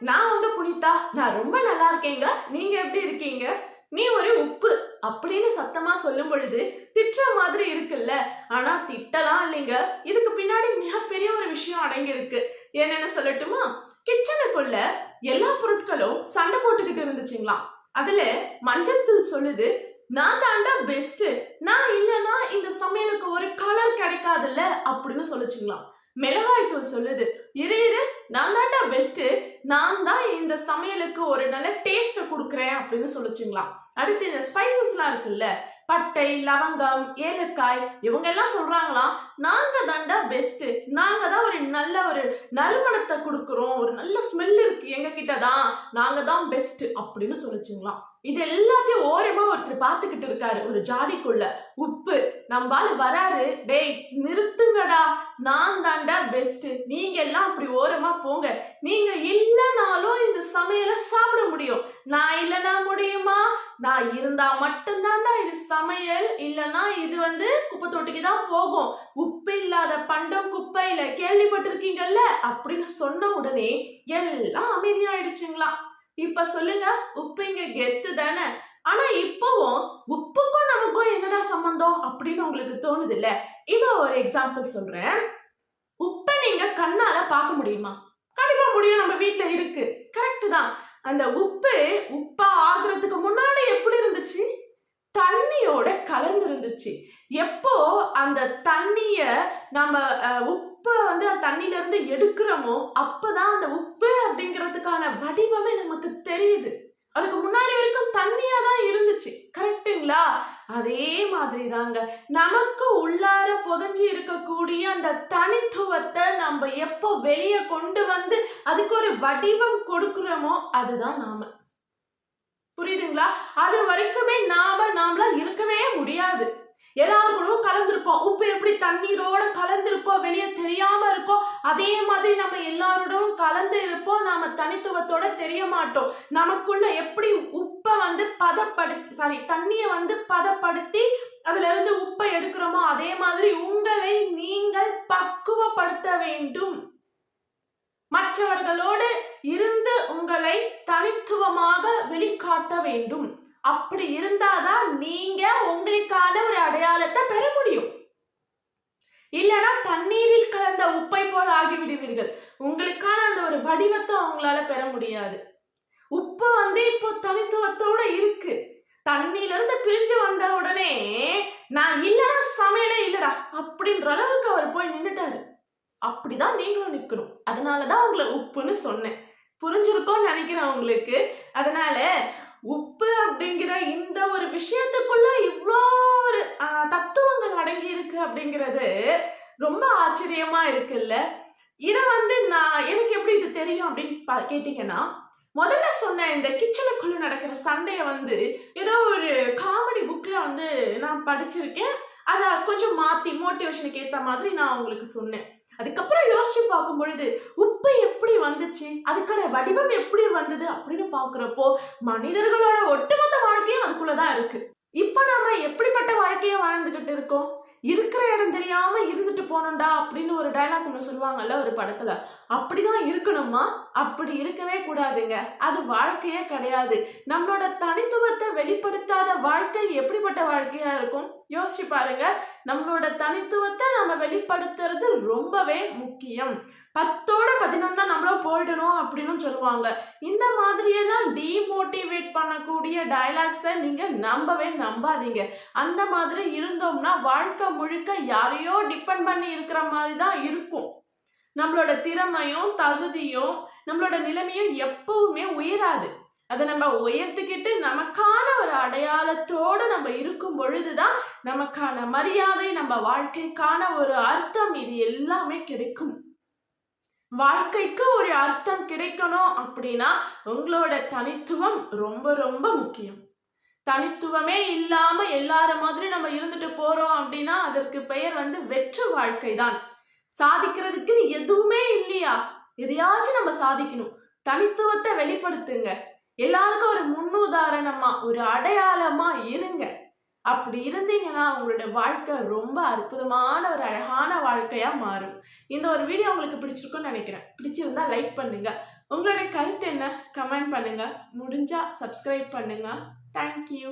நான் உங்க புனிதா. நான் ரொம்ப நல்லா இருக்கேங்க. நீங்க எப்படி இருக்கீங்க? நீ ஒரு உப்பு அப்படின்னு சத்தமா சொல்லும் பொழுது திட்டுற மாதிரி இருக்குல்ல. ஆனா திட்டலாம் இல்லைங்க. இதுக்கு பின்னாடி மிகப்பெரிய ஒரு விஷயம் அடங்கி இருக்கு. என்னன்னு சொல்லட்டுமா? கிச்சனுக்குள்ள எல்லா பொருட்களும் சண்டை போட்டுக்கிட்டு இருந்துச்சுங்களாம். அதுல மஞ்சள் தூள் சொல்லுது, நான் தாண்டா பெஸ்ட், நான் இல்லைன்னா இந்த சமையலுக்கு ஒரு கலர் கிடைக்காதுல்ல அப்படின்னு சொல்லுச்சுங்களாம். மிளகாய் தூள் சொல்லுது, இரு இரு, நான் தாண்டா பெஸ்ட், நான் தான் இந்த சமையலுக்கு ஒரு நல்ல டேஸ்ட் கொடுக்குறேன் அப்படின்னு சொல்லுச்சுங்களாம். அடுத்து இந்த ஸ்பைசஸ்லாம் இருக்குல்ல, பட்டை, லவங்கம், ஏலக்காய், இவங்க எல்லாம் சொல்றாங்களாம், நாங்க தாண்டா பெஸ்ட், நாங்க தான் ஒரு நல்ல ஒரு நறுமணத்தை கொடுக்குறோம், ஒரு நல்ல ஸ்மெல் இருக்கு எங்க கிட்ட தான், நாங்க தான் பெஸ்ட் அப்படின்னு சொல்லுச்சுங்களாம். இது எல்லாத்தையும் ஓரமா ஒருத்தர் பார்த்துக்கிட்டு இருக்காரு ஒரு ஜாடிக்குள்ள. உப்பு நம்பால வராரு, டேய் நிறுத்துங்கடா, நான் தாண்டா பெஸ்ட், நீங்க எல்லாம் அப்படி ஓரமா போங்க, நீங்க இல்லைனாலும் இந்த சமையலை சாப்பிட முடியும், நான் இல்லைன்னா முடியுமா? நான் இருந்தா மட்டும்தான்டா இது சமையல், இல்லைன்னா இது குப்பை தொட்டிக்கு தான் போகும், உப்பு இல்லாத பண்டம் குப்பையில, கேள்விப்பட்டிருக்கீங்கல்ல அப்படின்னு சொன்ன உடனே எல்லாம் அமைதியாயிடுச்சுங்களாம். இப்ப சொல்லுங்க, உப்பு இங்க கெத்து தானே. ஆனா இப்பவும் உப்புக்கும் நமக்கும் என்னடா சம்பந்தம் அப்படின்னு உங்களுக்கு தோணுது இல்ல. இன்னும் ஒரு எக்ஸாம்பிள் சொல்றேன். உப்பை நீங்க கண்ணால பார்க்க முடியுமா? கண்டிப்பா முடியும், நம்ம வீட்டுல இருக்கு, கரெக்ட் தான். அந்த உப்பு உப்பா ஆகுறதுக்கு முன்னாடி எப்படி இருந்துச்சு? தண்ணியோட கலந்து இருந்துச்சு. எப்போ அந்த தண்ணிய நம்ம உப்பை தண்ணில இருந்து எடுக்கிறோமோ அப்பதான் அந்த உப்பு அப்படிங்கிறதுக்கான வடிவமே நமக்கு தெரியுது. அதுக்கு முன்னாடி வரைக்கும் தண்ணியா தான் இருந்துச்சு, கரெக்டுங்களா? அதே மாதிரி தாங்க நமக்கு உள்ளார புதைஞ்சி இருக்கக்கூடிய அந்த தனித்துவத்தை நம்ம எப்போ வெளியே கொண்டு வந்து அதுக்கு ஒரு வடிவம் கொடுக்கிறோமோ அதுதான் நாம. புரியுதுங்களா? அது வரைக்குமே நாமளா இருக்கவே முடியாது. எல்லாருக்கும் கலந்துருப்போம். உப்பு எப்படி தண்ணீரோட கலந்துருக்கோ, வெளியே தெரியாம இருக்கோ, அதே மாதிரி நம்ம எல்லாரோடும் கலந்து இருப்போம். நாம தனித்துவத்தோட தெரிய மாட்டோம். நமக்குள்ள எப்படி உப்பை பதப்படுத்தி தண்ணியை பதப்படுத்தி அதுல இருந்து உப்பை எடுக்கிறோமோ அதே மாதிரி உங்களை நீங்கள் பக்குவப்படுத்த வேண்டும். மற்றவர்களோடு இருந்து உங்களை தனித்துவமாக வெளிக்காட்ட வேண்டும். அப்படி இருந்தாதான் நீங்க உங்களுக்கான ஒரு அடையாளத்தை பெற முடியும். இல்லைன்னா தண்ணீரில் கலந்த உப்பை போல் ஆகிவிடுவீர்கள். உங்களுக்கான அந்த ஒரு வடிவத்தை உங்களால பெற முடியாது. உப்பு இப்போ தனித்துவத்தோட இருக்கு. தண்ணியில இருந்து பிரிஞ்சு வந்த உடனே நான் இல்லைன்னா சமையலே இல்லடா அப்படின்ற அளவுக்கு அவர் போய் நின்றுட்டாரு. அப்படிதான் நீங்களும் நிக்கணும். அதனாலதான் உங்களை உப்புன்னு சொன்னேன். புரிஞ்சிருக்கோன்னு நினைக்கிறேன் உங்களுக்கு. அதனால உப்பு அப்படிங்கிற இந்த ஒரு விஷயத்துக்குள்ள இவ்வளோ ஒரு தத்துவங்கள் அடங்கி இருக்கு அப்படிங்கிறது ரொம்ப ஆச்சரியமா இருக்குல்ல. இதை எனக்கு எப்படி இது தெரியும் அப்படின்னு கேட்டீங்கன்னா, முதல்ல சொன்ன இந்த கிச்சனுக்குள்ள நடக்கிற சண்டையை ஏதோ ஒரு காமெடி புக்ல நான் படிச்சிருக்கேன். அதை கொஞ்சம் மாத்தி மோட்டிவேஷனுக்கு ஏத்த மாதிரி நான் உங்களுக்கு சொன்னேன். அதுக்கப்புறம் யோசிச்சு பார்க்கும் பொழுது உப்பு எப்படி வந்துச்சு, அதுக்கான வடிவம் எப்படி வந்தது அப்படின்னு பாக்குறப்போ மனிதர்களோட ஒட்டுமொத்த வாழ்க்கையும் அதுக்குள்ளதான் இருக்கு. இப்ப நாம எப்படிப்பட்ட வாழ்க்கைய வாழ்ந்துகிட்டு இருக்கோம்? இருக்கிற இடம் தெரியாம இருந்துட்டு போனோம்டா அப்படின்னு ஒரு டைலாக் ஒன்று சொல்லுவாங்கல்ல ஒரு படத்துல, அப்படிதான் இருக்கணுமா? அப்படி இருக்கவே கூடாதுங்க. அது வாழ்க்கையே கிடையாது. நம்மளோட தனித்துவத்தை வெளிப்படுத்தாத வாழ்க்கை எப்படிப்பட்ட வாழ்க்கையா இருக்கும்? யோசிச்சு பாருங்க. நம்மளோட தனித்துவத்தை நம்ம வெளிப்படுத்துறது ரொம்பவே முக்கியம். 10ஓட 11 நம்மளும் போயிடணும் அப்படின்னு சொல்லுவாங்க. இந்த மாதிரியெல்லாம் டிமோட்டிவேட் பண்ணக்கூடிய டைலாக்ஸை நீங்க நம்பவே நம்பாதீங்க. அந்த மாதிரி இருந்தோம்னா வாழ்க்கை முழுக்க யாரையோ டிபெண்ட் பண்ணி இருக்கிற மாதிரி தான் இருக்கும். நம்மளோட திறமையும் தகுதியும் நம்மளோட நிலைமையும் எப்பவுமே உயராது. அதை நம்ம உயர்த்திக்கிட்டு நமக்கான ஒரு அடையாளத்தோடு நம்ம இருக்கும் பொழுதுதான் நமக்கான மரியாதை, நம்ம வாழ்க்கைக்கான ஒரு அர்த்தம், இது எல்லாமே கிடைக்கும். வாழ்க்கைக்கு ஒரு அர்த்தம் கிடைக்கணும் அப்படின்னா உங்களோட தனித்துவம் ரொம்ப ரொம்ப முக்கியம். தனித்துவமே இல்லாம எல்லார மாதிரி நம்ம இருந்துட்டு போறோம் அப்படின்னா அதற்கு பெயர் வெற்று வாழ்க்கை தான். சாதிக்கிறதுக்கு எதுவுமே இல்லையா? எதையாச்சும் நம்ம சாதிக்கணும். தனித்துவத்தை வெளிப்படுத்துங்க. எல்லாருக்கும் ஒரு முன்னுதாரணமா ஒரு அடையாளமா இருங்க. அப்படி இருந்தீங்கன்னா உங்களோட வாழ்க்கை ரொம்ப அற்புதமான ஒரு அழகான வாழ்க்கையா மாறும். இந்த ஒரு வீடியோ உங்களுக்கு பிடிச்சிருக்கும்னு நினைக்கிறேன். பிடிச்சிருந்தா லைக் பண்ணுங்க. உங்களுடைய கருத்து என்ன கமெண்ட் பண்ணுங்க, முடிஞ்சா சப்ஸ்கிரைப் பண்ணுங்க. தேங்க்யூ.